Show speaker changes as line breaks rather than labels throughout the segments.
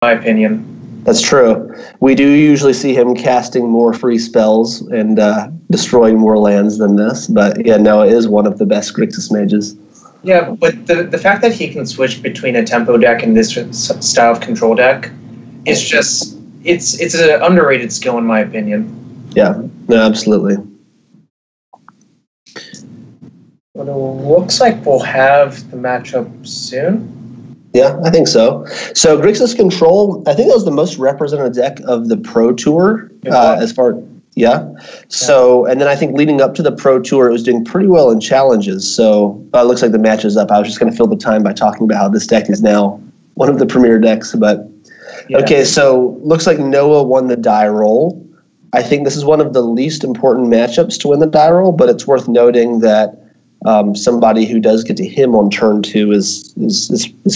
my opinion.
That's true. We do usually see him casting more free spells and destroying more lands than this. But yeah, Noah is one of the best Grixis mages.
Yeah, but the fact that he can switch between a tempo deck and this style of control deck is just, it's an underrated skill in my opinion.
Yeah, no, absolutely.
But it looks like we'll have the matchup soon.
Yeah, I think so. So Grixis Control, I think that was the most represented deck of the Pro Tour as far. Yeah. So, and then I think leading up to the Pro Tour, it was doing pretty well in challenges. So it looks like the match is up. I was just going to fill the time by talking about how this deck is now one of the premier decks. But okay, so looks like Noah won the die roll. I think this is one of the least important matchups to win the die roll, but it's worth noting that somebody who does get to him on turn 2 is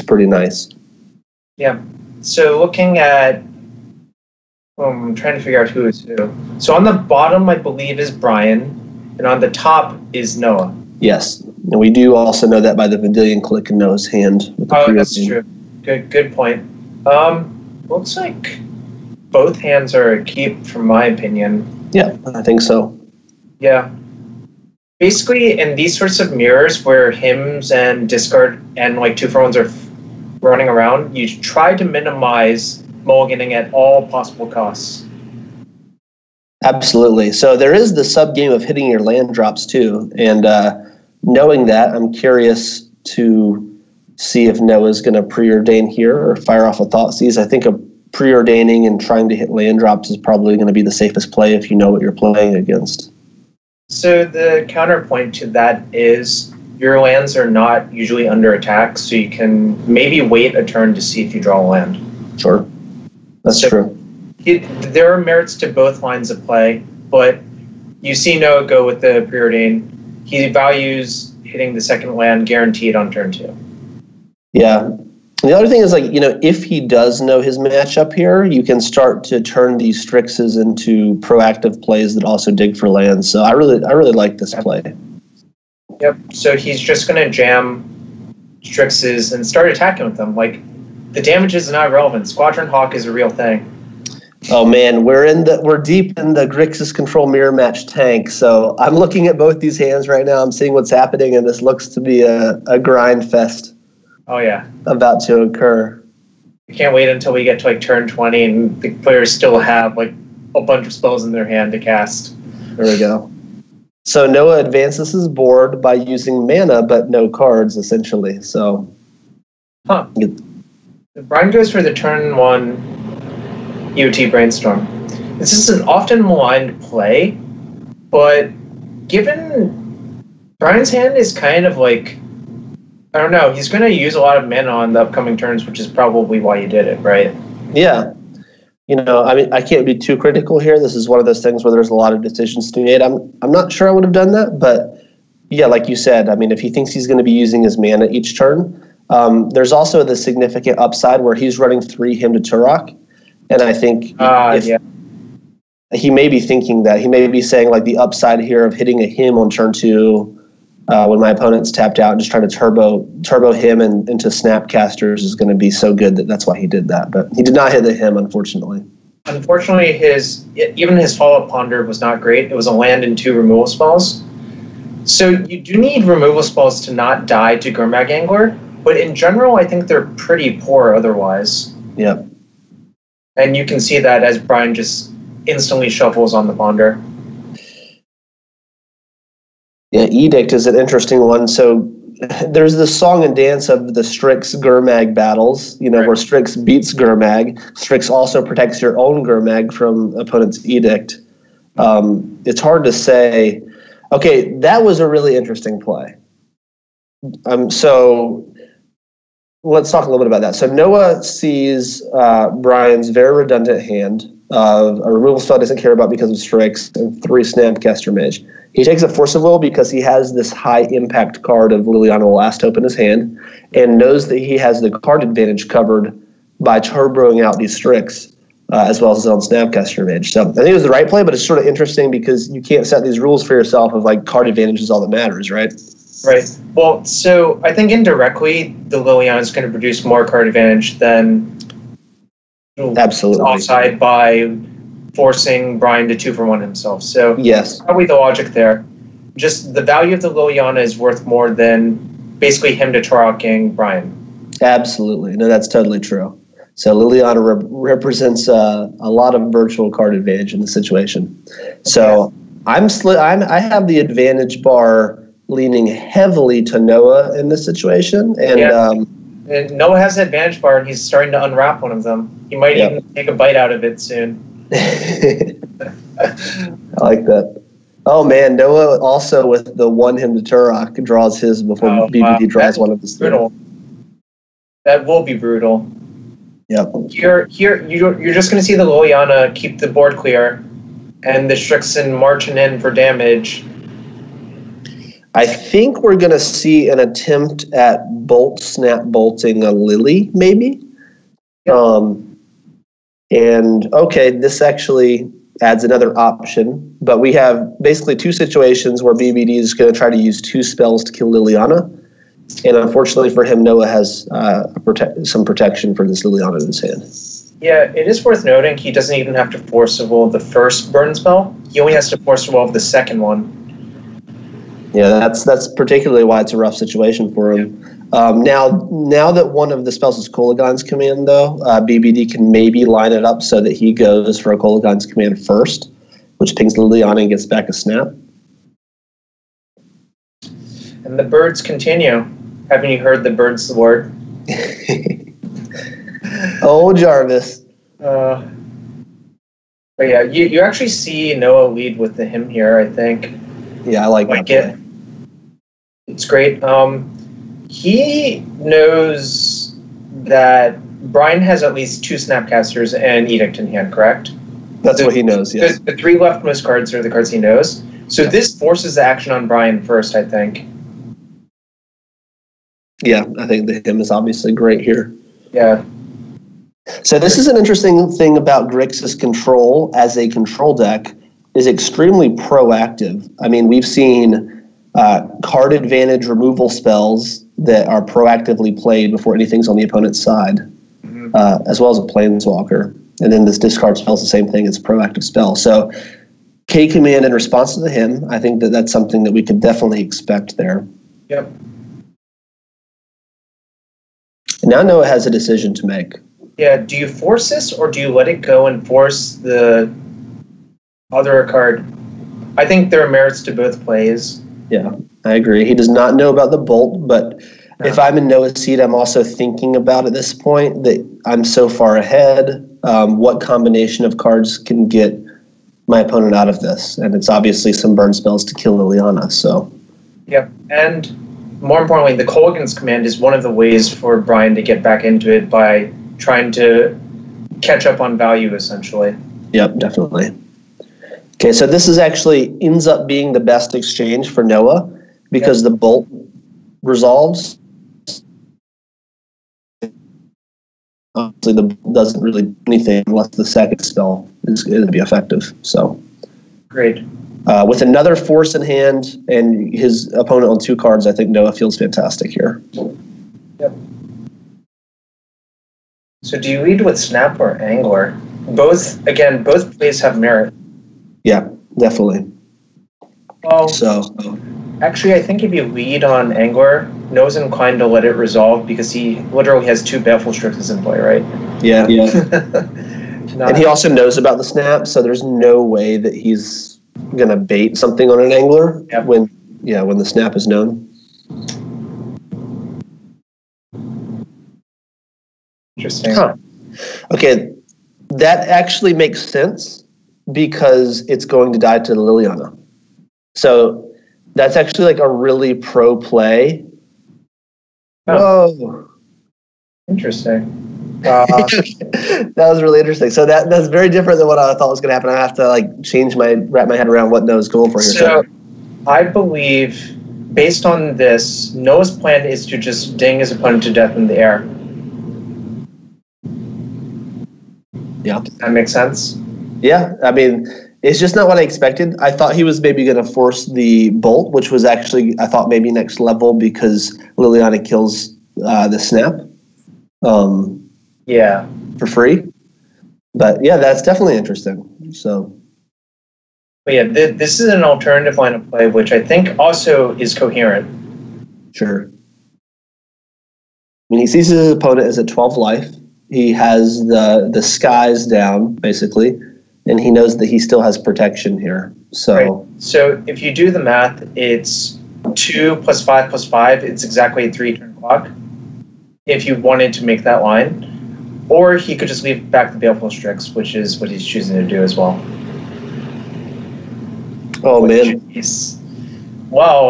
pretty nice.
Yeah. So looking at, I'm trying to figure out who is who. So on the bottom, I believe, is Brian, and on the top is Noah.
Yes, and we do also know that by the Vendilion click in Noah's hand. With the
that's true. Good point. Looks like both hands are a keep, from my opinion.
Yeah, I think so.
Yeah. Basically, in these sorts of mirrors where hymns and discard and like 2-for-1s are running around, you try to minimize mulliganing at all possible costs.
Absolutely. So there is the sub game of hitting your land drops too, and knowing that, I'm curious to see if Noah's going to preordain here or fire off a Thoughtseize. I think a preordaining and trying to hit land drops is probably going to be the safest play if you know what you're playing against.
So the counterpoint to that is your lands are not usually under attack, so you can maybe wait a turn to see if you draw a land.
Sure. That's true.
There are merits to both lines of play, but you see Noah go with the preordain. He values hitting the second land guaranteed on turn 2.
Yeah. The other thing is, like, you know, if he does know his matchup here, you can start to turn these Strixes into proactive plays that also dig for lands. So I really like this play.
Yep. So he's just going to jam Strixes and start attacking with them. Like, the damage is not relevant. Squadron Hawk is a real thing.
Oh man, we're deep in the Grixis Control mirror match tank. So I'm looking at both these hands right now. I'm seeing what's happening, and this looks to be a grind fest.
Oh yeah,
about to occur.
I can't wait until we get to like turn 20 and the players still have like a bunch of spells in their hand to cast.
There we go. So Noah advances his board by using mana, but no cards, essentially. So,
Brian goes for the turn 1 EOT Brainstorm. This is an often maligned play, but given Brian's hand is kind of like, I don't know, he's going to use a lot of mana on the upcoming turns, which is probably why you did it, right?
Yeah. You know, I mean, I can't be too critical here. This is one of those things where there's a lot of decisions to be made. I'm not sure I would have done that, but yeah, like you said, I mean, if he thinks he's going to be using his mana each turn, there's also the significant upside where he's running 3 Hymn to Turok, and I think he may be thinking that. He may be saying, like, the upside here of hitting a Hymn on turn 2 when my opponent's tapped out and just trying to turbo him and into Snapcasters is going to be so good that's why he did that. But he did not hit the Hymn, unfortunately.
Unfortunately, even his follow-up Ponder was not great. It was a land and 2 removal spells. So you do need removal spells to not die to Gurmag Angler, but in general, I think they're pretty poor otherwise.
Yep.
And you can see that as Brian just instantly shuffles on the Ponder.
Yeah, Edict is an interesting one. So there's this song and dance of the Strix Gurmag battles, you know, where Strix beats Gurmag. Strix also protects your own Gurmag from opponent's Edict. It's hard to say. Okay, that was a really interesting play. So let's talk a little bit about that. So Noah sees Brian's very redundant hand of a removal spell doesn't care about because of Strix and 3 Snapcaster Mage. He takes a Force of Will because he has this high impact card of Liliana Last Hope in his hand and knows that he has the card advantage covered by turboing out these Strix as well as his own Snapcaster Mage. So I think it was the right play, but it's sort of interesting because you can't set these rules for yourself of like card advantage is all that matters, right?
Right. Well, so I think indirectly the Liliana is going to produce more card advantage than
Absolutely.
Offside by forcing Brian to 2-for-1 himself. So
yes,
probably the logic there. Just the value of the Liliana is worth more than basically him detracking Brian.
Absolutely. No, that's totally true. So Liliana represents a lot of virtual card advantage in the situation. So I have the advantage bar leaning heavily to Noah in this situation, and
and Noah has the advantage bar, and he's starting to unwrap one of them. He might even take a bite out of it soon.
I like that. Oh man, Noah also with the one him to Turok draws his before BBD draws one of his.
Brutal. That will be brutal.
Yep.
You're just going to see the Liliana keep the board clear, and the Strixen marching in for damage.
I think we're going to see an attempt at snap bolting a Lily, maybe. Yep. And okay, this actually adds another option, but we have basically two situations where BBD is going to try to use 2 spells to kill Liliana. And unfortunately for him, Noah has some protection for this Liliana in his hand.
Yeah, it is worth noting he doesn't even have to force evolve the first burn spell. He only has to force evolve the second one.
Yeah, that's particularly why it's a rough situation for him. Now that one of the spells is Kolaghan's command, though, BBD can maybe line it up so that he goes for a Kolaghan's command first, which pings Liliana and gets back a snap.
And the birds continue. Haven't you heard the birds the word?
Oh, Jarvis.
But yeah, you actually see Noah lead with the hymn here, I think.
Yeah, I like that
it. It's great. He knows that Brian has at least 2 Snapcasters and Edict in hand, correct?
That's what he knows, yes.
The 3 leftmost cards are the cards he knows. So this forces the action on Brian first, I think.
Yeah, I think the hymn is obviously great here.
Yeah.
So this is an interesting thing about Grixis Control as a control deck is extremely proactive. I mean, we've seen card advantage removal spells that are proactively played before anything's on the opponent's side, as well as a Planeswalker. And then this discard spell is the same thing. It's a proactive spell. So K command in response to the hymn, I think that's something that we could definitely expect there.
Yep.
Now Noah has a decision to make.
Yeah, do you force this or do you let it go and force the other card? I think there are merits to both plays.
Yeah, I agree. He does not know about the bolt, but if I'm in Noah's seat, I'm also thinking about at this point that I'm so far ahead. What combination of cards can get my opponent out of this? And it's obviously some burn spells to kill Liliana. So.
Yep, and more importantly, the Kolaghan's command is one of the ways for Brian to get back into it by trying to catch up on value, essentially.
Yep, definitely. Okay, so this is actually ends up being the best exchange for Noah because the bolt resolves. Obviously, the bolt doesn't really do anything unless the second spell is going to be effective. So,
great.
With another force in hand and his opponent on 2 cards, I think Noah feels fantastic here.
Yep. So do you lead with Snap or Angler? Both plays have merit.
Yeah, definitely.
Well, actually, I think if you lead on Angler, Noah's inclined to let it resolve because he literally has 2 Baleful Strixes in play, right?
Yeah. And he also knows about the snap, so there's no way that he's going to bait something on an Angler when the snap is known.
Interesting.
Huh. Okay, that actually makes sense because it's going to die to Liliana. So that's actually like a really pro play.
Oh.
Whoa.
Interesting.
That was really interesting. So that's very different than what I thought was going to happen. I have to wrap my head around what Noah's going for here.
So I believe, based on this, Noah's plan is to just ding his opponent to death in the air.
Yeah.
Does that make sense?
Yeah. I mean, it's just not what I expected. I thought he was maybe going to force the bolt, which was actually, I thought, maybe next level because Liliana kills the snap. For free. But yeah, that's definitely interesting. So,
But yeah, this is an alternative line of play, which I think also is coherent.
sure. I mean, he sees his opponent as at 12 life. He has the skies down, basically, and he knows that he still has protection here. So,
right. So if you do the math, it's 2 + 5 + 5. It's exactly a 3-turn clock. If you wanted to make that line, or he could just leave back the Baleful Strix, which is what he's choosing to do as well.
oh man,
Well,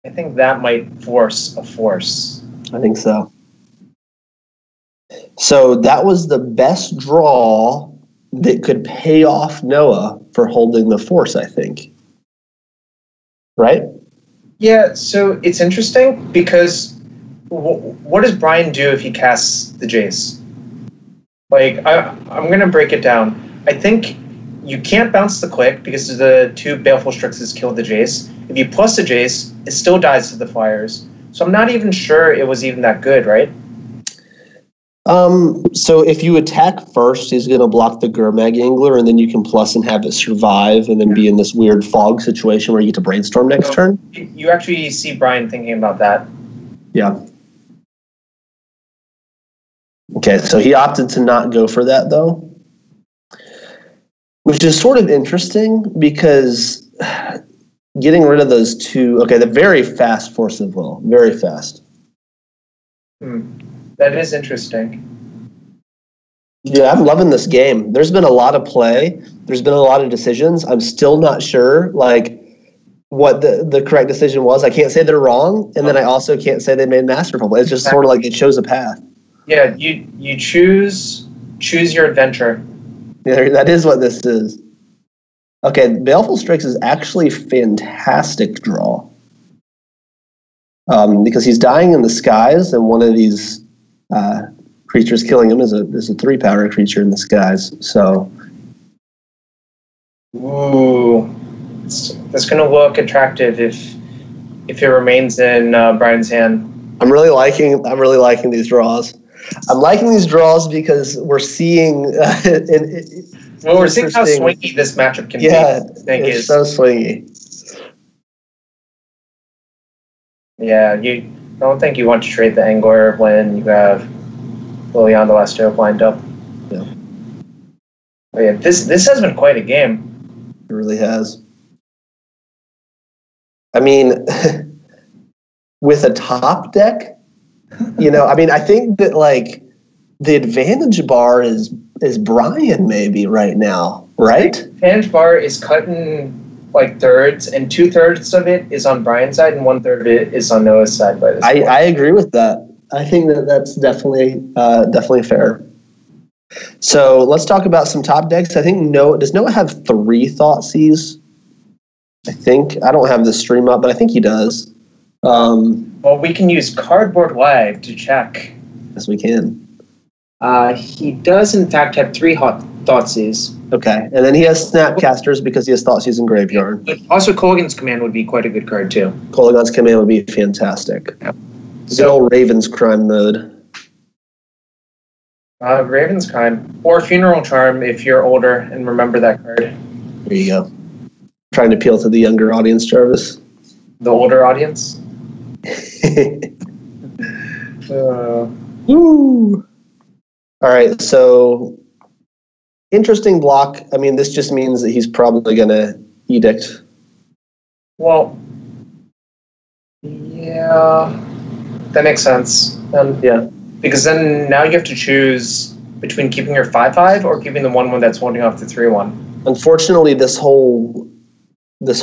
I think that might force a force.
I think so. So that was the best draw that could pay off Noah for holding the force, I think. Right?
Yeah, so it's interesting because what does Brian do if he casts the Jace? Like, I'm going to break it down. I think you can't bounce the click because the 2 Baleful Strixes killed the Jace. If you plus the Jace, it still dies to the flyers. So I'm not even sure it was even that good, right?
So if you attack first, he's going to block the Gurmag Angler, and then you can plus and have it survive and then be in this weird fog situation where you get to brainstorm next turn.
You actually see Brian thinking about that.
Yeah. Okay, so he opted to not go for that, though, which is sort of interesting because getting rid of those 2... Okay, the very fast Force of Will. Very fast.
That is interesting.
Yeah, I'm loving this game. There's been a lot of play. There's been a lot of decisions. I'm still not sure, like, what the correct decision was. I can't say they're wrong, and then I also can't say they made masterful. It's just sort of like they chose a path.
Yeah, you choose your adventure.
Yeah, that is what this is. Okay, Baleful Strix is actually fantastic draw. Because he's dying in the skies, and one of these creatures killing him is a 3-power creature in the skies. So,
ooh, that's going to look attractive if it remains in Brian's hand.
I'm really liking these draws. I'm liking these draws because we're seeing.
We're seeing how swingy this matchup can be.
Yeah, it's so swingy.
Yeah, you don't think you want to trade the Angler when you have Liliana the Last Hope lined up.
Yeah.
Oh, yeah, this has been quite a game.
It really has. I mean, with a top deck, I think that, like, the advantage bar is Brian maybe right now, right?
The advantage bar is cutting like thirds, and 2/3 of it is on Brian's side, and 1/3 of it is on Noah's side. By this point.
I agree with that. I think that's definitely fair. So let's talk about some top decks. I think does Noah have 3 Thoughtseize? I think I don't have the stream up, but I think he does.
Well, we can use Cardboard.live to check.
Yes, we can.
He does, in fact, have 3 Thoughtseize.
Okay, and then he has Snapcasters because he has Thoughtseize in Graveyard.
But also, Kolaghan's Command would be quite a good card, too.
Kolaghan's Command would be fantastic.
Yep.
Good old Raven's Crime mode.
Raven's Crime. Or Funeral Charm if you're older and remember that card.
There you go. Trying to appeal to the younger audience, Jarvis.
The older audience?
Woo! All right, so interesting block. I mean, this just means that he's probably going to Edict.
Well, yeah, that makes sense.
Yeah.
Because then now you have to choose between keeping your 5/5 or keeping the 1/1 that's holding off the 3/1. Unfortunately,
this whole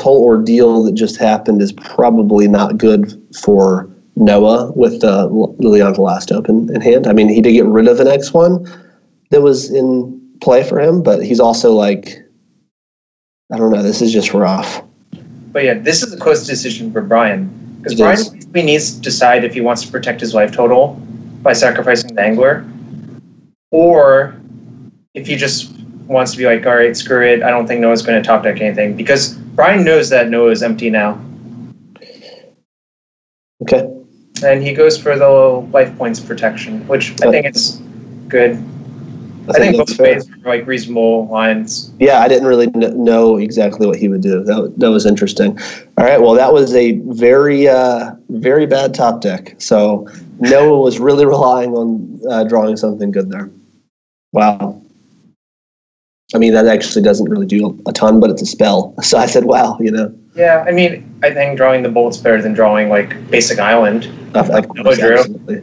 ordeal that just happened is probably not good for Noah with Liliana the Last Open in hand. I mean, he did get rid of an X1 that was in play for him, but he's also like, I don't know, this is just rough.
But yeah, this is a close decision for Brian. Because Brian basically needs to decide if he wants to protect his life total by sacrificing the Angler, or if he just wants to be like, all right, screw it, I don't think Noah's going to top deck anything. Because Brian knows that Noah is empty now.
Okay.
And he goes for the life points protection, which I think is good. I think both ways are like reasonable lines.
Yeah, I didn't really know exactly what he would do. That was interesting. All right, well, that was a very very bad top deck. So Noah was really relying on drawing something good there. Wow. I mean, that actually doesn't really do a ton, but it's a spell. So I said, wow, you know.
Yeah, I mean, I think drawing the bolt's better than drawing like basic island.
Of course, absolutely.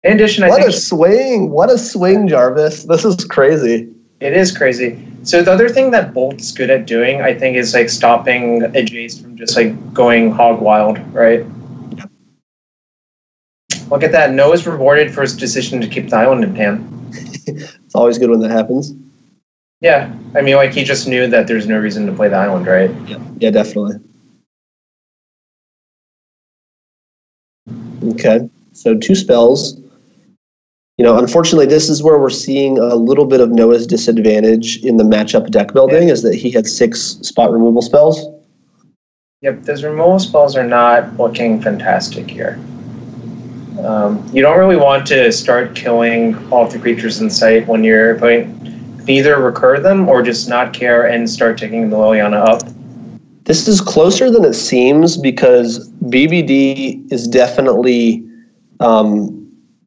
In addition,
what a swing, Jarvis. This is crazy.
It is crazy. So the other thing that Bolt's good at doing, I think, is like stopping a Jace from just like going hog wild, right? Yeah. Look at that. Noah's rewarded for his decision to keep the island in hand.
It's always good when that happens.
Yeah. I mean, like, he just knew that there's no reason to play the island, right?
Yeah, definitely. Okay. So 2 spells. You know, unfortunately, this is where we're seeing a little bit of Noah's disadvantage in the matchup deck building, is that he had 6 spot removal spells.
Yep, those removal spells are not looking fantastic here. You don't really want to start killing all the creatures in sight when you're playing. Either recur them or just not care and start taking the Liliana up.
This is closer than it seems because BBD is definitely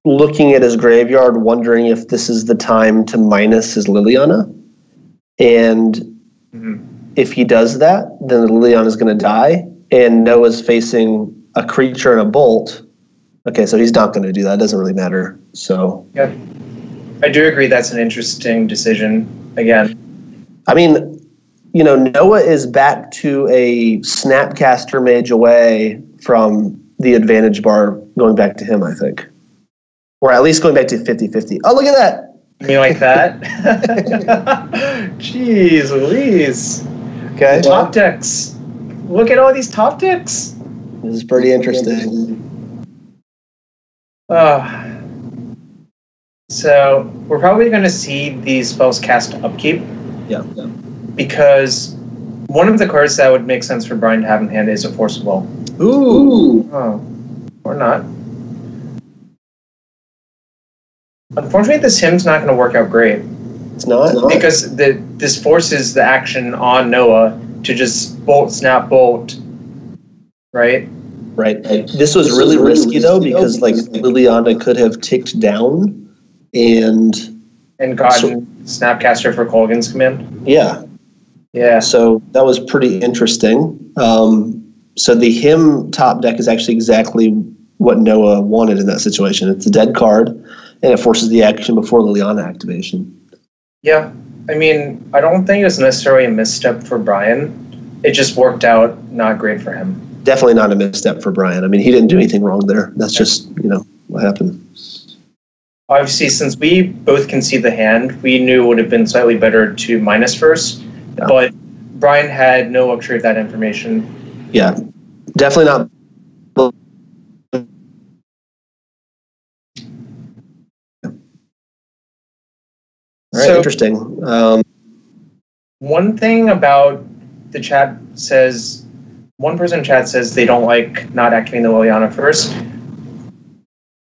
looking at his graveyard, wondering if this is the time to minus his Liliana. And if he does that, then the Liliana is going to die. And Noah's facing a creature and a bolt. Okay, so he's not going to do that. It doesn't really matter. So
yeah, I do agree that's an interesting decision. Again,
I mean, you know, Noah is back to a Snapcaster Mage away from the advantage bar going back to him, I think. Or at least going back to 50-50. Oh, look at that.
You mean like that? Jeez Louise.
Okay.
Top decks. Look at all these top decks.
This is pretty interesting.
So we're probably going to see these spells cast upkeep.
Yeah.
Because one of the cards that would make sense for Brian to have in hand is a Force of Will.
Ooh.
Oh. Or not. Unfortunately, this hymn's not going to work out great.
It's not?
Because this forces the action on Noah to just bolt, snap, bolt. Right?
Right. This was really risky, though, because like Liliana could have ticked down and
gotten Snapcaster for Colgan's command.
Yeah.
Yeah.
So that was pretty interesting. So the hymn top deck is actually exactly what Noah wanted in that situation. It's a dead card, and it forces the action before Liliana activation.
Yeah. I mean, I don't think it's necessarily a misstep for Brian. It just worked out not great for him.
Definitely not a misstep for Brian. I mean, he didn't do anything wrong there. That's just, you know, what happened.
Obviously, since we both can see the hand, we knew it would have been slightly better to minus first, but Brian had no luxury of that information.
Yeah, definitely not. All right, so, interesting.
One thing about the chat says, one person in chat says they don't like not activating the Liliana first,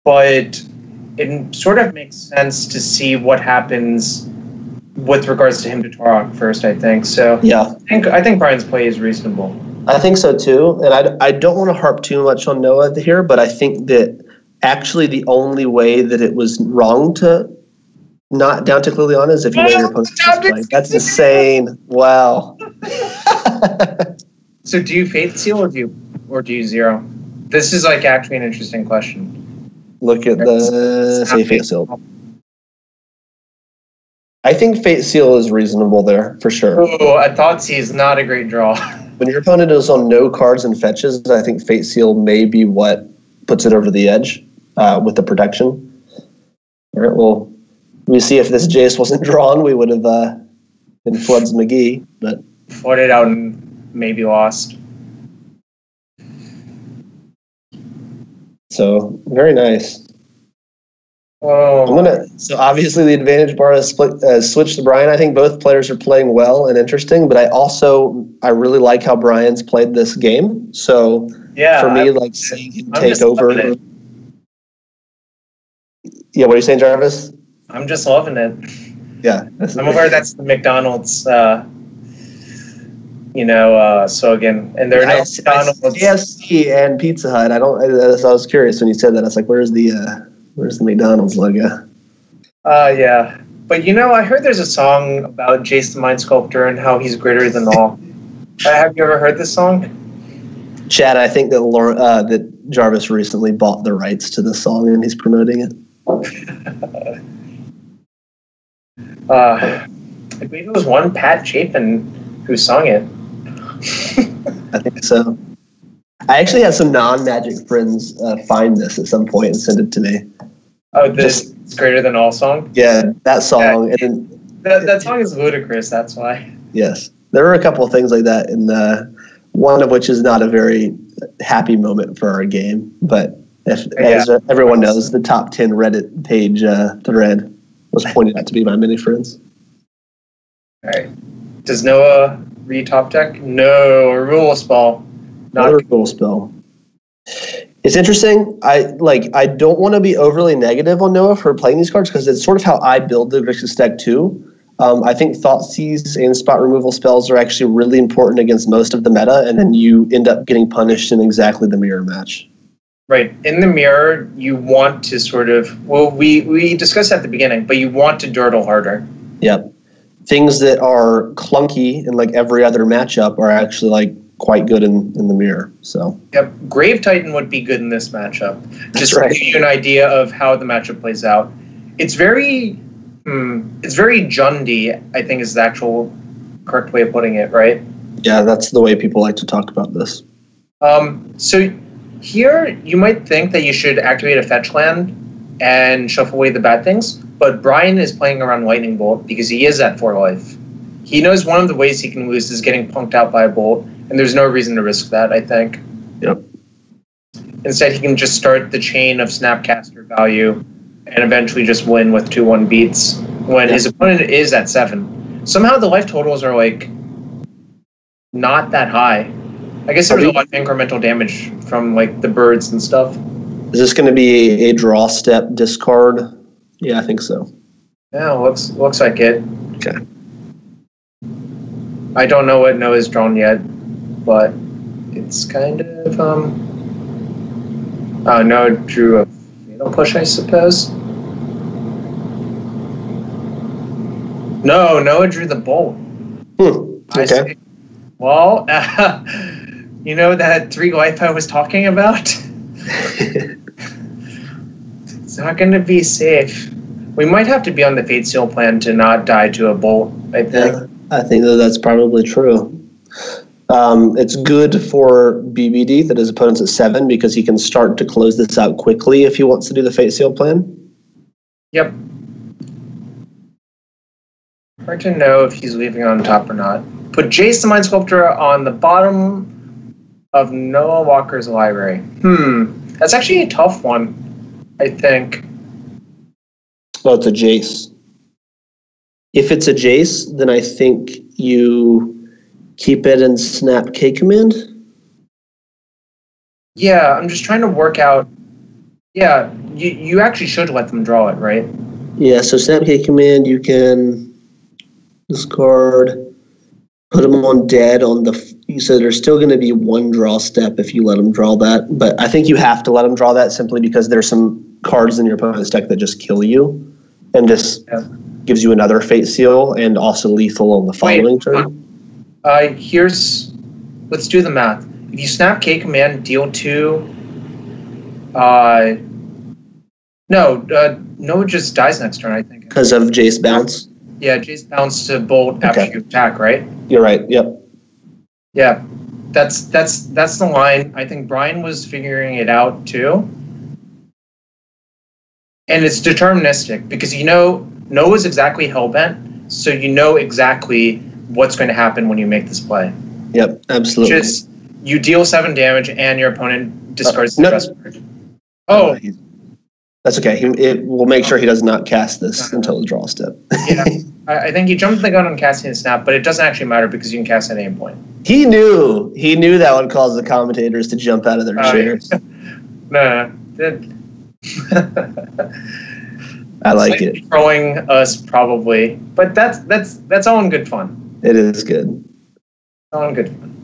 but it sort of makes sense to see what happens with regards to him to Torok first, I think. So
yeah,
I think Brian's play is reasonable.
I think so too, and I don't want to harp too much on Noah here, but I think that actually the only way that it was wrong to not down tick Liliana is if you know your opponent's playing. That's insane. Wow.
So do you Faith Seal or do you zero? This is like actually an interesting question.
Look at the say Fate Seal. I think Fate Seal is reasonable there for sure.
Oh, a Thoughtseize is not a great draw.
When your opponent is on no cards and fetches, I think Fate Seal may be what puts it over the edge with the protection. All right, well, we see if this Jace wasn't drawn, we would have been Floods McGee, but
flooded out and maybe lost.
So very nice.
Oh,
so obviously the advantage bar has switched to Brian. I think both players are playing well and interesting, but I really like how Brian's played this game. So yeah, for me, like seeing him take over. Yeah, what are you saying, Jarvis?
I'm just loving it.
Yeah.
I'm aware that's the McDonald's, slogan. And there are no McDonald's.
KFC and Pizza Hut. I was curious when you said that. I was like, where's the McDonald's logo?
Yeah. But I heard there's a song about Jace the Mind Sculptor and how he's greater than all. Have you ever heard this song?
Chad, I think that Jarvis recently bought the rights to the song and he's promoting it.
I believe it was one Pat Chapin who sung it.
I think so. I actually had some non-Magic friends find this at some point and send it to me.
Oh, this Greater Than All song?
Yeah, that song.
Yeah,
and
that song is ludicrous, that's why.
Yes. There were a couple of things like that, and one of which is not a very happy moment for our game. But as everyone knows, the top 10 Reddit page thread was pointed out to me by many friends.
All right. Does Noah read top deck? No, a rule spell.
Not a rule spell. It's interesting. I don't want to be overly negative on Noah for playing these cards because it's sort of how I build the Grixis deck too. I think Thoughtseize and spot removal spells are actually really important against most of the meta, and then you end up getting punished in exactly the mirror match.
Right. In the mirror, you want to sort of, we discussed at the beginning, but you want to dirtle harder.
Yep. Things that are clunky in like every other matchup are actually like quite good in the mirror. So
yep, Grave Titan would be good in this matchup. Just
right.
to give you an idea of how the matchup plays out. It's very Jundy, I think is the actual correct way of putting it, right?
Yeah, that's the way people like to talk about this.
So here you might think that you should activate a fetch land and shuffle away the bad things, but Brian is playing around Lightning Bolt because he is at 4 life. He knows one of the ways he can lose is getting punked out by a bolt, and there's no reason to risk that, I think.
Yep.
Instead, he can just start the chain of Snapcaster value and eventually just win with 2-1 beats when his opponent is at 7. Somehow the life totals are, like, not that high. I guess there's a lot of incremental damage from, like, the birds and stuff.
Is this going to be a draw step discard? Yeah, I think so.
Yeah, looks like it.
Okay.
I don't know what Noah's drawn yet, but it's kind of, Noah drew a fatal push, I suppose. No, Noah drew the bolt.
Okay.
Well, you know that 3 life I was talking about? It's not going to be safe. We might have to be on the Fate Seal plan to not die to a bolt, I think.
Yeah, I think that's probably true. It's good for BBD that his opponent's at 7 because he can start to close this out quickly if he wants to do the Fate Seal plan.
Yep. Hard to know if he's leaving on top or not. Put Jace the Mind Sculptor on the bottom of Noah Walker's library. That's actually a tough one, I think.
Well, it's a Jace. If it's a Jace, then I think you keep it and snap K command.
Yeah, I'm just trying to work out. Yeah, you actually should let them draw it, right?
Yeah, so snap K command, you can discard, put them on dead on the. So there's still going to be 1 draw step if you let them draw that. But I think you have to let them draw that simply because there's some cards in your opponent's deck that just kill you. And this gives you another Fate Seal and also lethal on the following turn.
Let's do the math. If you snap K command, deal 2. Noah just dies next turn, I think.
Because of Jace bounce?
Yeah, Jace bounce to bolt after you attack, right?
You're right, yep.
Yeah, that's the line. I think Brian was figuring it out too. And it's deterministic because Noah's exactly hellbent, so you know exactly what's going to happen when you make this play.
Yep, absolutely.
Just you deal 7 damage and your opponent discards the rest card. Oh.
That's okay. It will make sure he does not cast this until the draw step.
Yeah, I think he jumped the gun on casting the snap, but it doesn't actually matter because you can cast at any point.
He knew that would cause the commentators to jump out of their chairs.
No.
I like it.
Trolling us probably, but that's all in good fun.
It is good.
All in good fun.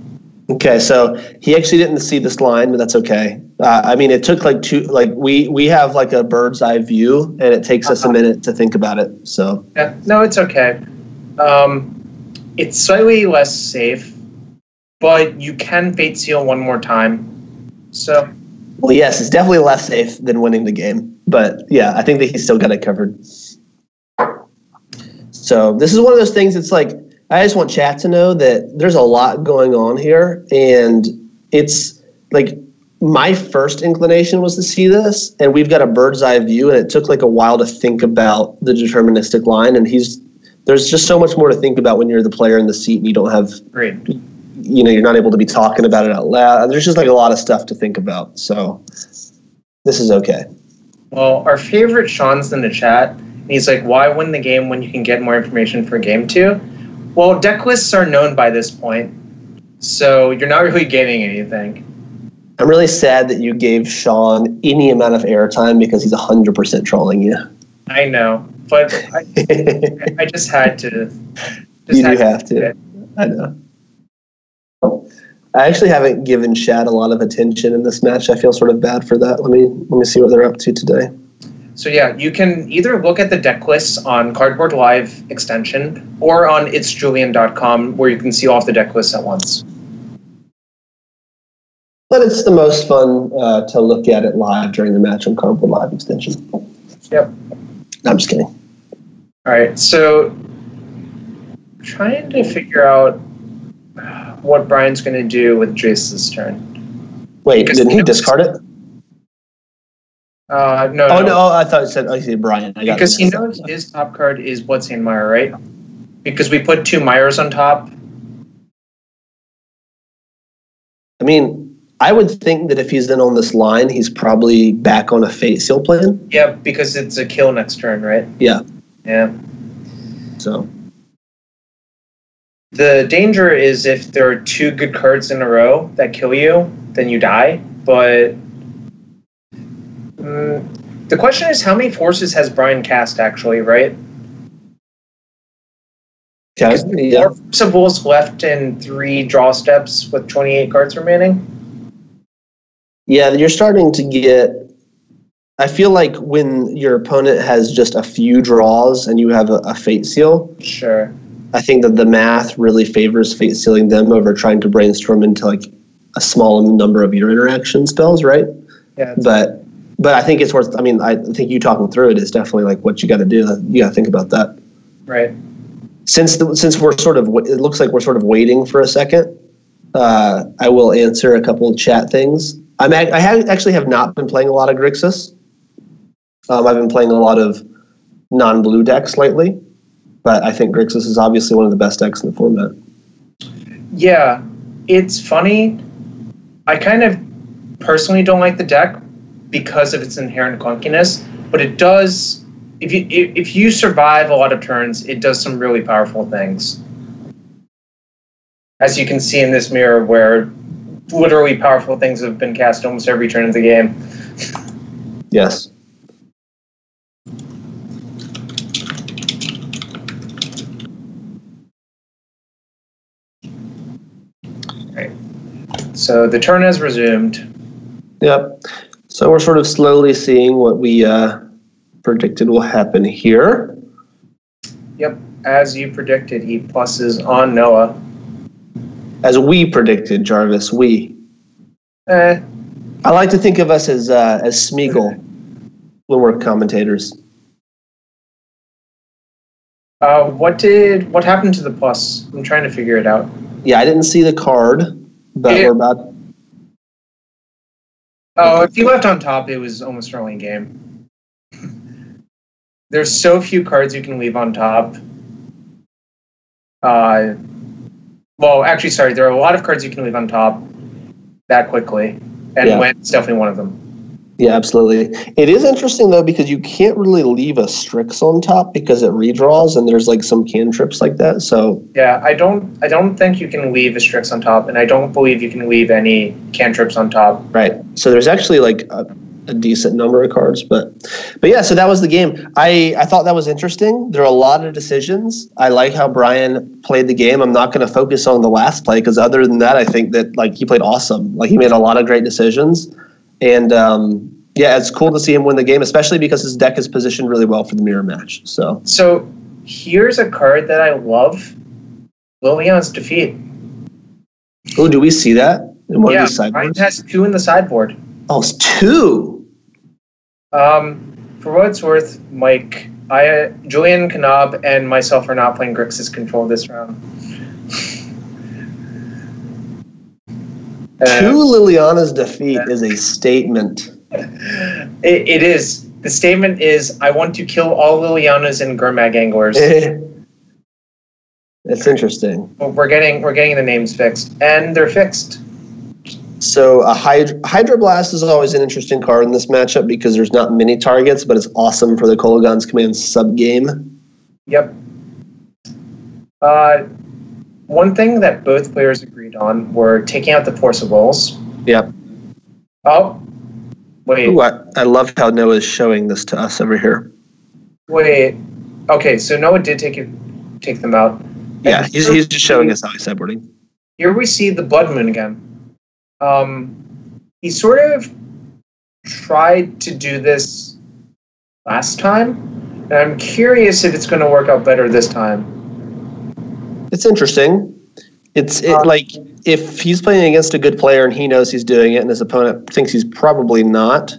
Okay, so he actually didn't see this line, but that's okay. I mean, it took we have like a bird's eye view, and it takes us a minute to think about it. So
yeah, no, it's okay. It's slightly less safe, but you can Fate Seal one more time. So,
well, yes, it's definitely less safe than winning the game, but yeah, I think that he's still got it covered. So this is one of those things. It's like, I just want chat to know that there's a lot going on here, and it's like my first inclination was to see this, and we've got a bird's eye view, and it took like a while to think about the deterministic line, and there's just so much more to think about when you're the player in the seat and you don't have, you're not able to be talking about it out loud. There's just like a lot of stuff to think about, so this is okay.
Well, our favorite Sean's in the chat, and he's like, why win the game when you can get more information for game 2? Well, deck lists are known by this point, so you're not really gaining anything.
I'm really sad that you gave Sean any amount of airtime because he's 100% trolling you.
I know, but I just had to.
You do have to. I know. I actually haven't given Shad a lot of attention in this match. I feel sort of bad for that. Let me see what they're up to today.
So yeah, you can either look at the deck lists on Cardboard.live extension or on itsjulian.com, where you can see all of the deck lists at once.
But it's the most fun to look at it live during the match on Cardboard.live extension.
Yep.
I'm just kidding.
All right, so trying to figure out what Brian's going to do with Jace's turn.
Wait, didn't he discard it?
No.
Oh, no, I thought you said, Brian.
Because he knows his top card is Bloodstained Mire, right? Because we put 2 Mires on top.
I mean, I would think that if he's then on this line, he's probably back on a Fate Seal plan.
Yeah, because it's a kill next turn, right?
Yeah.
Yeah.
So.
The danger is if there are 2 good cards in a row that kill you, then you die. But the question is, how many forces has Brian cast, actually, right?
Yeah.
4 Force of Wolves left in 3 draw steps with 28 cards remaining.
Yeah, you're starting to get... I feel like when your opponent has just a few draws and you have a Fate Seal...
Sure.
I think that the math really favors Fate Sealing them over trying to brainstorm into like a small number of your interaction spells, right?
Yeah.
But I think it's worth. I mean, I think you talking through it is definitely like what you got to do. You got to think about that.
Right.
Since we're sort of, it looks like we're sort of waiting for a second. I will answer a couple of chat things. I actually have not been playing a lot of Grixis. I've been playing a lot of non-blue decks lately. But I think Grixis is obviously one of the best decks in the format.
Yeah, it's funny. I kind of personally don't like the deck because of its inherent clunkiness, but it does. If you survive a lot of turns, it does some really powerful things. As you can see in this mirror, where literally powerful things have been cast almost every turn of the game.
Yes.
So the turn has resumed.
Yep. So we're sort of slowly seeing what we predicted will happen here.
Yep. As you predicted, E+ is on Noah.
As we predicted, Jarvis, we. I like to think of us as Smeagol when we're commentators.
What happened to the plus? I'm trying to figure it out.
Yeah, I didn't see the card, but we're about.
Oh, if you left on top, it was almost early game. There's so few cards you can leave on top. Well, actually, sorry, there are a lot of cards you can leave on top that quickly, and Went's definitely one of them.
Yeah, absolutely. It is interesting, though, because you can't really leave a Strix on top because it redraws, and there's like some cantrips like that. So
yeah, I don't think you can leave a Strix on top, and I don't believe you can leave any cantrips on top.
Right. So there's actually like a decent number of cards. But yeah, so that was the game. I thought that was interesting. There are a lot of decisions. I like how Brian played the game. I'm not going to focus on the last play because other than that, I think that like he played awesome. Like he made a lot of great decisions. And yeah, it's cool to see him win the game, especially because his deck is positioned really well for the mirror match. So
here's a card that I love. Liliana's Defeat.
Oh, do we see that in one of these
Brian
sideboards?
has 2 in the sideboard.
Oh, it's 2.
For what it's worth, Mike, Julian Knob and myself are not playing Grixis Control this round.
2 Liliana's Defeat is a statement.
It is. The statement is, I want to kill all Lilianas and Gurmag Anglers.
That's interesting.
We're getting the names fixed, and they're fixed.
So a Hydroblast is always an interesting card in this matchup because there's not many targets, but it's awesome for the Kolaghan's Command sub-game.
Yep. One thing that both players agreed on were taking out the Force of Wills.
Yep.
Oh, wait.
Ooh, I love how Noah's showing this to us over here.
Wait. Okay, so Noah did take them out.
Yeah, he's just showing us how he's sideboarding.
Here we see the Blood Moon again. He sort of tried to do this last time, and I'm curious if it's going to work out better this time. It's
interesting. Like if he's playing against a good player and he knows he's doing it, and his opponent thinks he's probably not.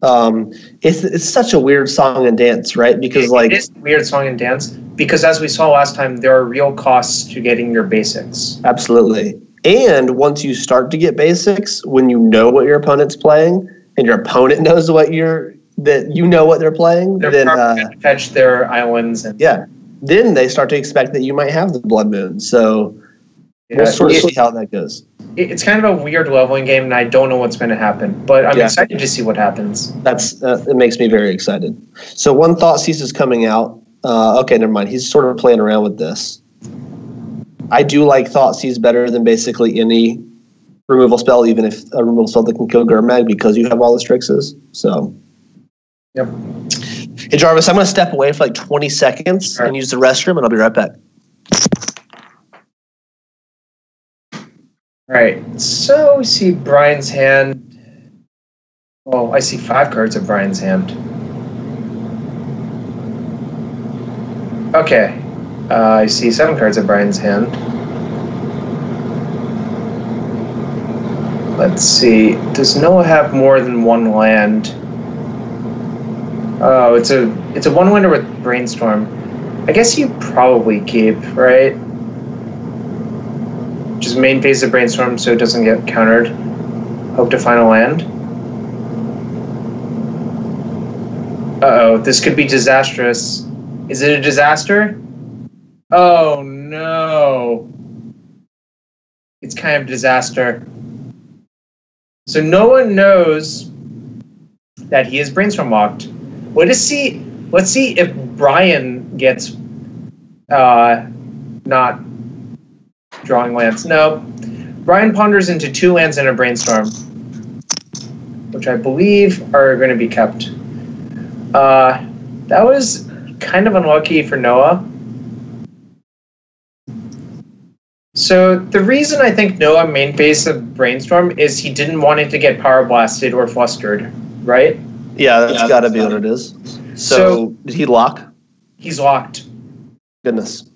It's such a weird song and dance, right? Because
it is a weird song and dance because, as we saw last time, there are real costs to getting your basics.
Absolutely. And once you start to get basics, when you know what your opponent's playing and your opponent knows what they're playing,
they're
then
going to fetch their islands. And
then they start to expect that you might have the Blood Moon. So we'll sort of see how that goes.
It's kind of a weird leveling game, and I don't know what's going to happen. But I'm excited to see what happens.
It makes me very excited. So one Thoughtseize is coming out. Okay, never mind. He's sort of playing around with this. I do like Thoughtseize better than basically any removal spell, even if a removal spell that can kill Gurmag because you have all the Strixes. So,
yep.
Hey, Jarvis, I'm going to step away for like 20 seconds and use the restroom, and I'll be right back.
All right. So we see Brian's hand. Oh, I see 5 cards of Brian's hand. Okay. I see 7 cards of Brian's hand. Let's see. Does Noah have more than 1 land? Oh, it's a 1-winner with Brainstorm. I guess you probably keep, right? Just main phase of Brainstorm so it doesn't get countered. Hope to find a land. Uh-oh, this could be disastrous. Is it a disaster? Oh no. It's kind of disaster. So no one knows that he is Brainstorm locked. Let's see if Brian gets not drawing lands. No. Brian ponders into 2 lands and a Brainstorm, which I believe are going to be kept. That was kind of unlucky for Noah. So the reason I think Noah main phase of Brainstorm is he didn't want it to get power blasted or flustered, right?
Yeah, that's got to be what it is. So did he lock?
He's locked.
Goodness.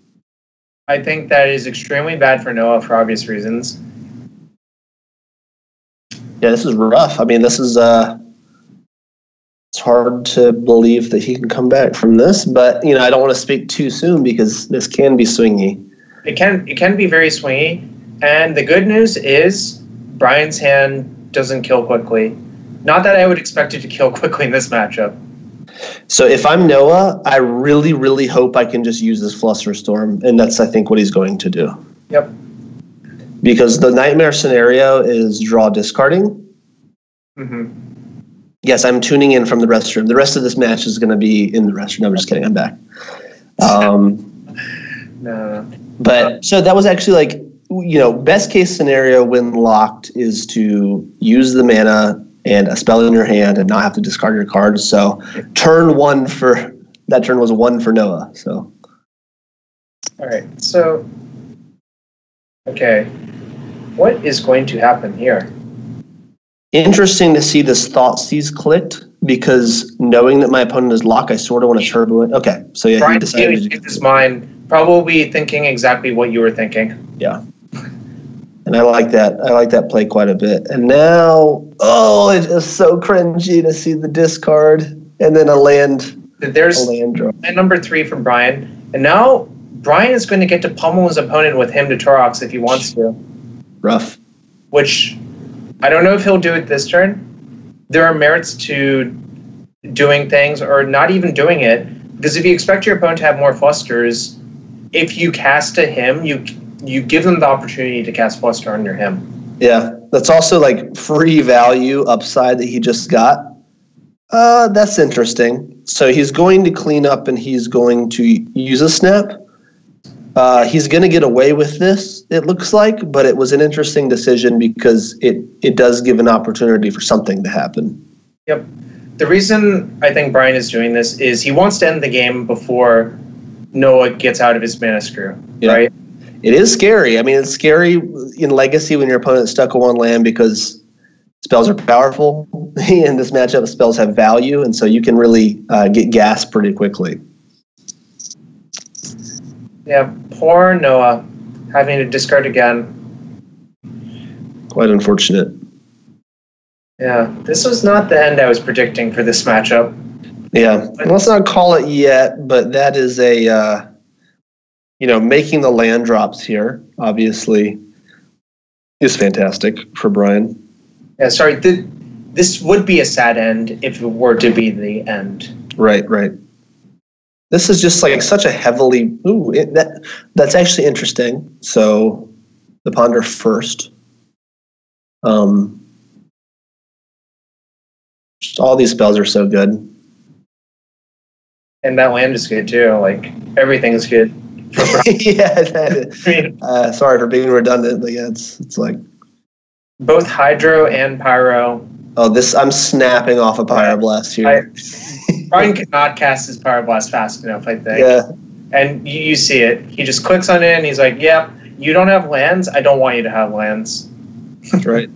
I think that is extremely bad for Noah for obvious reasons.
Yeah, this is rough. I mean, this is it's hard to believe that he can come back from this, but I don't want to speak too soon because this can be swingy.
It can be very swingy, and the good news is Brian's hand doesn't kill quickly. Not that I would expect it to kill quickly in this matchup.
So if I'm Noah, I really, really hope I can just use this Fluster Storm, and that's, I think, what he's going to do.
Yep.
Because the nightmare scenario is draw discarding.
Mm-hmm.
Yes, I'm tuning in from the restroom. The rest of this match is going to be in the restroom. No, I'm just kidding. I'm back.
No.
But so that was actually best case scenario when locked is to use the mana and a spell in your hand and not have to discard your cards. So that turn was 1 for Noah. So
all right. So okay, what is going to happen here?
Interesting to see this Thought Seize clicked, because knowing that my opponent is locked, I sort of want to turbo it. Okay, so yeah,
Brian
he decided to
changed his mind, probably thinking exactly what you were thinking.
Yeah. And I like that. I like that play quite a bit. And now, it is so cringy to see the discard and then a land.
There's
draw.
And number 3 from Brian. And now Brian is going to get to pummel his opponent with him to Torox if he wants to.
Rough.
Which, I don't know if he'll do it this turn. There are merits to doing things or not even doing it. Because if you expect your opponent to have more flusters, if you cast to him, you give them the opportunity to cast fluster under him.
Yeah, that's also like free value upside that he just got. That's interesting. So he's going to clean up and he's going to use a snap. He's going to get away with this, it looks like, but it was an interesting decision because it does give an opportunity for something to happen.
Yep. The reason I think Brian is doing this is he wants to end the game before Noah gets out of his mana screw, right?
It is scary. I mean, it's scary in Legacy when your opponent's stuck on 1 land because spells are powerful. In this matchup, spells have value, and so you can really get gas pretty quickly.
Yeah, poor Noah having to discard again.
Quite unfortunate.
Yeah, this was not the end I was predicting for this matchup.
Yeah, let's not call it yet, but that is a, making the land drops here, obviously, is fantastic for Brian.
Yeah, sorry, this would be a sad end if it were to be the end.
Right. This is just like such a heavily... that's actually interesting. So the ponder first. Just all these spells are so good.
And that land is good too. Like, everything's good.
Yeah. Sorry for being redundant, but yeah, it's like...
Both Hydro and Pyro.
Oh, I'm snapping off a Pyroblast here.
Brian cannot cast his Pyroblast fast enough, I think.
Yeah.
And you see it. He just clicks on it and he's like, yep, you don't have lands. I don't want you to have lands.
That's right.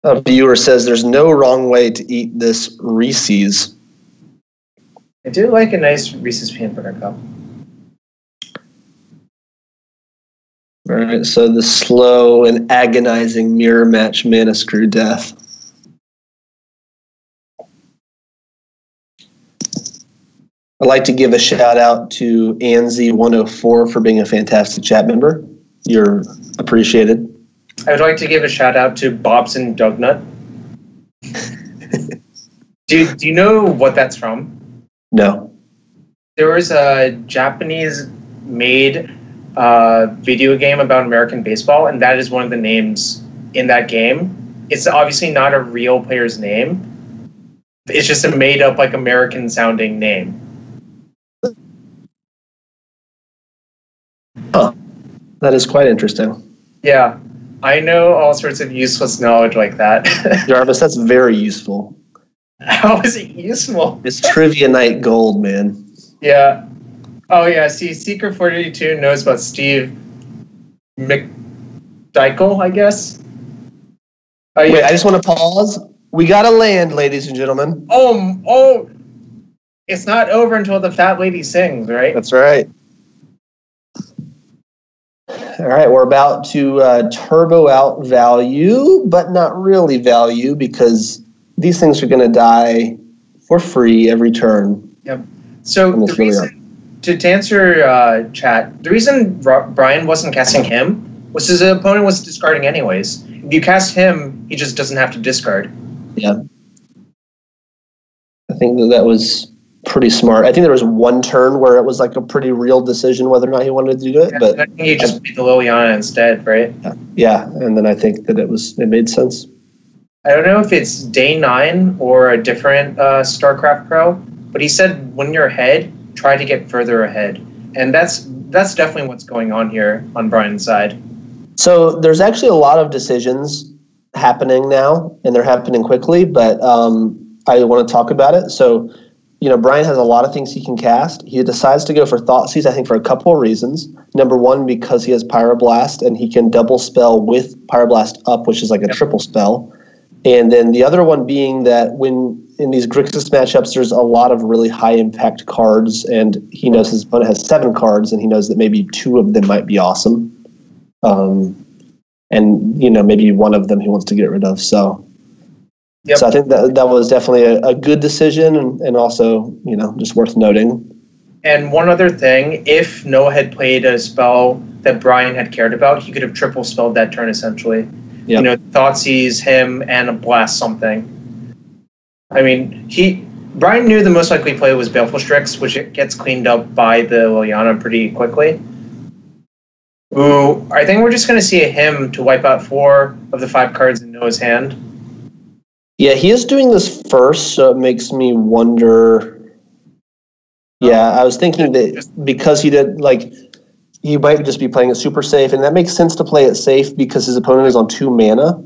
A viewer says there's no wrong way to eat this Reese's.
I do like a nice Reese's peanut butter cup.
All right, so the slow and agonizing mirror match mana screw death. I'd like to give a shout out to Anzi104 for being a fantastic chat member. You're appreciated.
I would like to give a shout out to Bobson Dugnut. Do you know what that's from?
No.
There was a Japanese-made video game about American baseball, and that is one of the names in that game. It's obviously not a real player's name. It's just a made-up, like, American-sounding name.
Huh. That is quite interesting.
Yeah. I know all sorts of useless knowledge like that.
Jarvis, that's very useful.
How is it useful?
It's trivia night gold, man.
Yeah. Oh, yeah. See, Secret 42 knows about Steve McDykel, I guess.
Wait, I just want to pause. We got to land, ladies and gentlemen.
Oh, it's not over until the fat lady sings, right?
That's right. All right, we're about to turbo out value, but not really value
Yep.
because these things are going to die for free every turn.
Yep. So the reason, to answer chat, the reason Brian wasn't casting him was his opponent was discarding anyways. If you cast him, he just doesn't have to discard.
Yeah. I think that was pretty smart. I think there was one turn where it was like a pretty real decision whether or not he wanted to do it.
Yeah,
but
I think he just beat the Liliana instead, right?
Yeah, and then I think that it made sense.
I don't know if it's day 9 or a different StarCraft Pro, but he said when you're ahead, try to get further ahead. And that's definitely what's going on here on Brian's side.
So there's actually a lot of decisions happening now, and they're happening quickly, but I want to talk about it. So, Brian has a lot of things he can cast. He decides to go for Thoughtseize, I think, for a couple of reasons. Number one, because he has Pyroblast, and he can double spell with Pyroblast up, which is like a triple spell. And then the other one being that when in these Grixis matchups, there's a lot of really high impact cards, and he knows his opponent has 7 cards, and he knows that maybe 2 of them might be awesome. And, maybe one of them he wants to get rid of. So, So I think that was definitely a good decision, and also, just worth noting.
And one other thing, if Noah had played a spell that Brian had cared about, he could have triple spelled that turn, essentially. Yep. Thoughtseize him and a blast something. I mean, Brian knew the most likely play was Baleful Strix, which it gets cleaned up by the Liliana pretty quickly. Ooh, I think we're just going to see a him to wipe out 4 of the 5 cards in Noah's hand.
Yeah, he is doing this first, so it makes me wonder. Yeah, I was thinking that because he did, he might just be playing it super safe, and that makes sense to play it safe because his opponent is on 2 mana.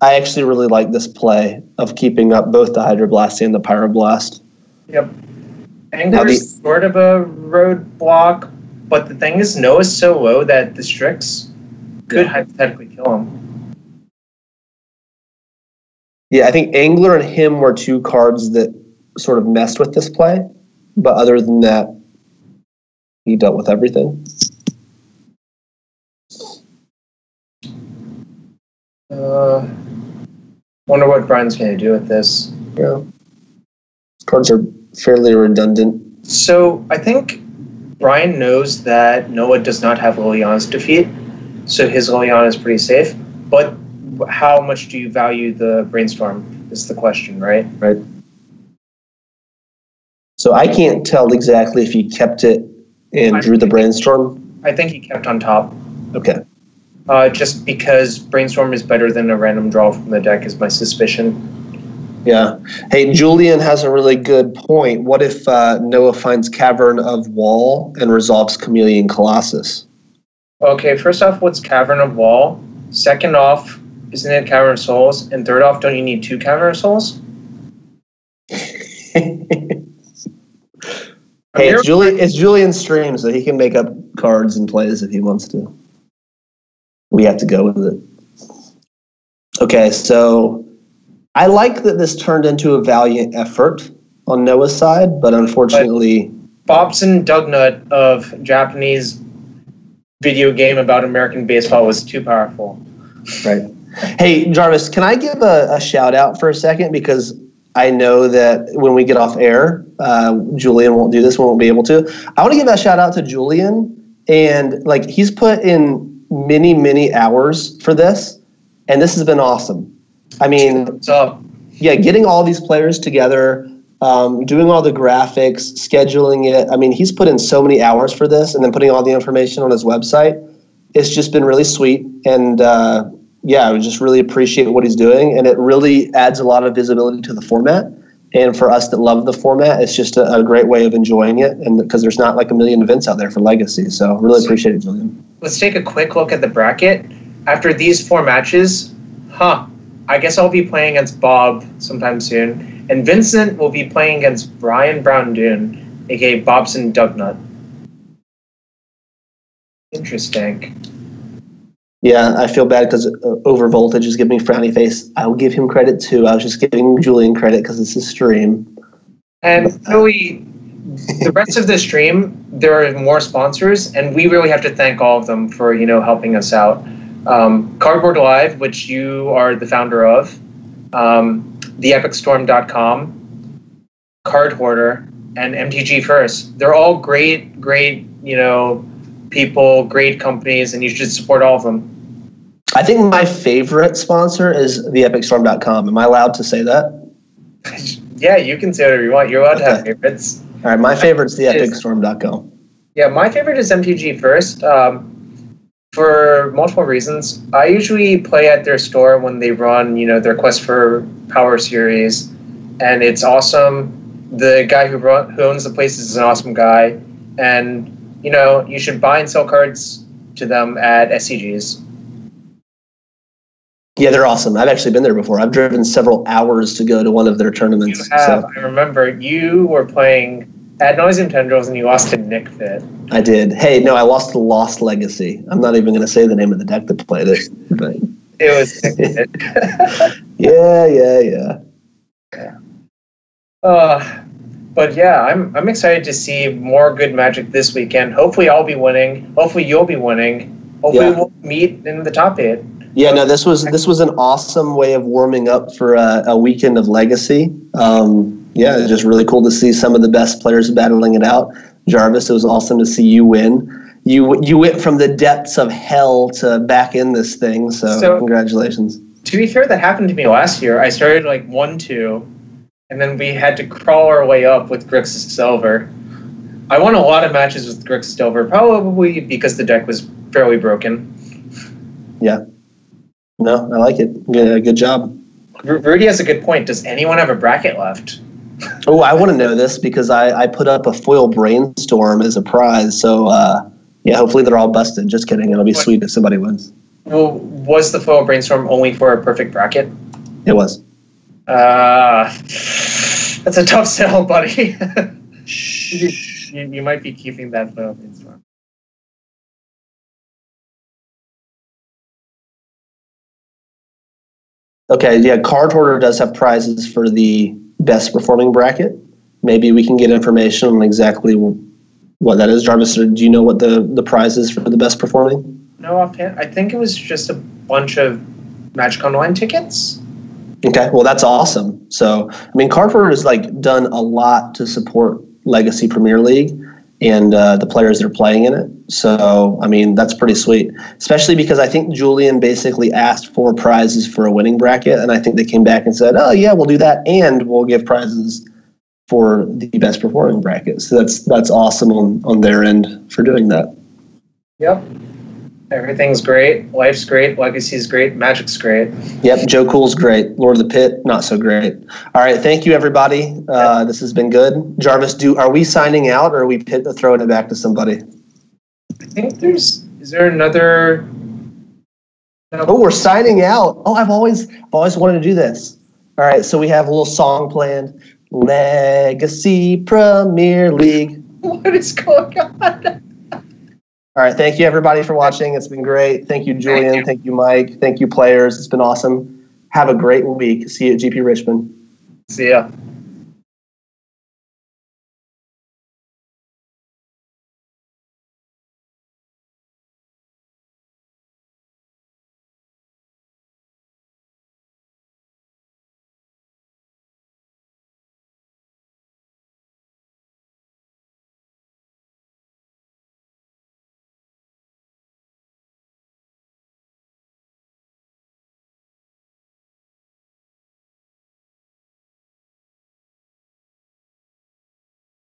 I actually really like this play of keeping up both the Hydroblast and the Pyroblast.
Yep. Angler's sort of a roadblock, but the thing is, Noah's so low that the Strix could hypothetically kill him.
Yeah, I think Angler and him were 2 cards that sort of messed with this play, but other than that, he dealt with everything.
Wonder what Brian's going to do with this.
Yeah. Cards are fairly redundant.
So I think Brian knows that Noah does not have Liliana's defeat, so his Liliana is pretty safe. But how much do you value the Brainstorm is the question, right?
Right. So I can't tell exactly if he kept it and drew the Brainstorm.
I think he kept on top.
Okay.
Just because Brainstorm is better than a random draw from the deck is my suspicion.
Yeah. Hey, Julian has a really good point. What if Noah finds Cavern of Wall and resolves Chameleon Colossus?
Okay, first off, what's Cavern of Wall? Second off, isn't it Cavern of Souls? And third off, don't you need 2 Cavern of Souls?
Hey, it's Julian's stream, so he can make up cards and plays if he wants to. We have to go with it. Okay, so I like that this turned into a valiant effort on Noah's side, but unfortunately...
Bobson Dugnut of Japanese video game about American baseball was too powerful.
Right. Hey, Jarvis, can I give a shout-out for a second? Because I know that when we get off air, Julian won't do this, we won't be able to. I want to give a shout-out to Julian, and he's put in many hours for this, and this has been awesome. I mean, getting all these players together, doing all the graphics, scheduling it. I mean, he's put in so many hours for this, and then putting all the information on his website. It's just been really sweet, and I would just really appreciate what he's doing, and it really adds a lot of visibility to the format. And for us that love the format, it's just a great way of enjoying it, and because there's not a million events out there for Legacy. So really appreciate it, Julian.
Let's take a quick look at the bracket. After these 4 matches, I guess I'll be playing against Bob sometime soon, and Vincent will be playing against Brian Braun-Duin, aka Bobson Dugnut. Interesting.
Yeah, I feel bad because Overvoltage is giving me frowny face. I will give him credit too. I was just giving Julian credit because it's his stream.
And really, the rest of the stream, there are more sponsors, and we really have to thank all of them for helping us out. Cardboard.live, which you are the founder of, theepicstorm.com, Card Hoarder, and MTG First. They're all great, people, great companies, and you should support all of them.
I think my favorite sponsor is theepicstorm.com. Am I allowed to say that?
Yeah, you can say whatever you want. You're allowed to have favorites.
All right, my favorite's theepicstorm.com.
Yeah, my favorite is MTG First. For multiple reasons. I usually play at their store when they run, their Quest for Power series, and it's awesome. The guy who owns the place is an awesome guy, and you should buy and sell cards to them at SCGs.
Yeah, they're awesome. I've actually been there before. I've driven several hours to go to one of their tournaments.
You have. So. I remember you were playing Ad Nauseam Tendrils and you lost to Nick Fit.
I did. Hey, no, I lost to Lost Legacy. I'm not even going to say the name of the deck that played it. But
it was Nick Fit.
Yeah.
But yeah, I'm excited to see more good Magic this weekend. Hopefully I'll be winning. Hopefully you'll be winning. Hopefully we'll meet in the top 8.
Yeah, no, this was an awesome way of warming up for a weekend of Legacy. Yeah, it's just really cool to see some of the best players battling it out. Jarvis, it was awesome to see you win. You went from the depths of hell to back in this thing, so congratulations.
To be fair, that happened to me last year. I started like 1-2, and then we had to crawl our way up with Grixis Silver. I won a lot of matches with Grixis Silver, probably because the deck was fairly broken.
Yeah. No, I like it. Good job.
Rudy has a good point. Does anyone have a bracket left?
Oh, I want to know this because I put up a foil brainstorm as a prize. So, yeah, hopefully they're all busted. Just kidding. It'll be sweet if somebody wins. Well,
was the foil brainstorm only for a perfect bracket?
It was.
That's a tough sell, buddy. you might be keeping that foil brainstorm.
Okay, yeah, Card Hoarder does have prizes for the best performing bracket. Maybe we can get information on exactly what that is. Jarvis, do you know what the prize is for the best performing?
No, offhand. I think it was just a bunch of Magic Online tickets.
Okay, well, that's awesome. So, I mean, Card Hoarder has done a lot to support Legacy Premier League and the players that are playing in it. So, I mean, that's pretty sweet, especially because I think Julian basically asked for prizes for a winning bracket, and I think they came back and said, oh, yeah, we'll do that, and we'll give prizes for the best performing bracket. So that's awesome on their end for doing that.
Yep. Everything's great. Life's great. Legacy's great. Magic's great.
Yep. Joe Cool's great. Lord of the Pit, not so great. All right. Thank you, everybody. This has been good. Jarvis, are we signing out, or are we throwing it back to somebody?
I think is there another? No.
Oh, we're signing out. Oh, I've always wanted to do this. All right. So we have a little song planned. Legacy Premier League.
What is going on?
All right. Thank you, everybody, for watching. It's been great. Thank you, Julian. Thank you, Mike. Thank you, players. It's been awesome. Have a great week. See you at GP Richmond.
See ya.